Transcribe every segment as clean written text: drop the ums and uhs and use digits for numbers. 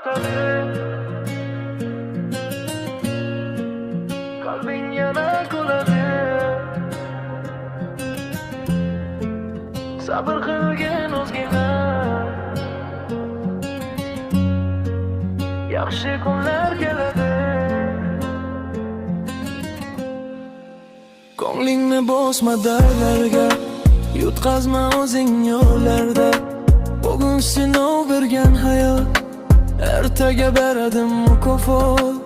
o'tadi. Qalbing yana kuladi. Sabr qilgin o'zgina. Yaxshi kunlar keladi. Ko'nglingni bosma dardlarga, yutqazma o'zing yo'llarda. Bugun sinov bergan hayot, ertaga beradi mukofot.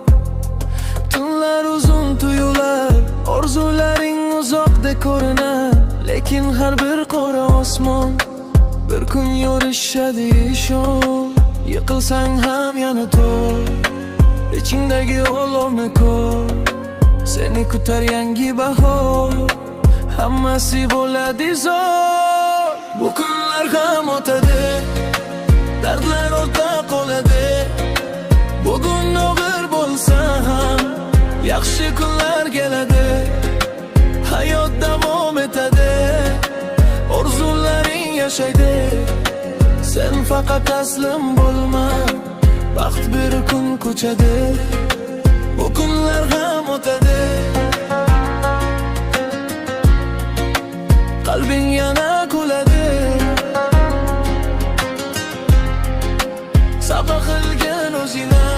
Tunlar uzun tuyular, orzularing uzoqdek ko'rinar. Lekin har bir qora osmon bir kun yorishadi ishon. Yiqilsang ham yana tur, ichingdagi olovni ko'r. Seni kutar yangi bahor, hammasi bo'ladi zo'r. Bu kunlar ham o'tadi, dardlar ortda qoladi. Bugun og'ir bo'lsa ham yaxshi kunlar keladi. Hayot davom etadi, orzularing yashaydi. Sen faqat taslim bo'lma, baxt bir kun ko'chadi. Bu kunlar ham o'tadi, qalbing yana kuladi. Sabr qilgin o'zingga,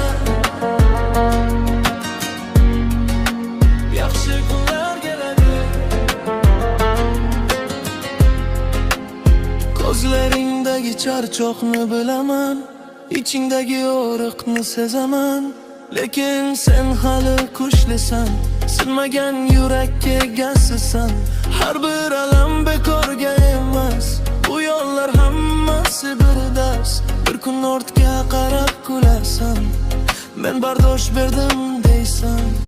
yaxshi kunlar keladi. Ko'zlaringdagi charchoqni bilaman, ichingdagi og'riqni sezaman. Lekin sen hali kuchlisan, sinmagan yurakka egasisan. Har bir alam bekorga emas, bu yo'llar hammasi bir dars. Bir kun ortga qarab kulasan, men bardosh berdim deysan.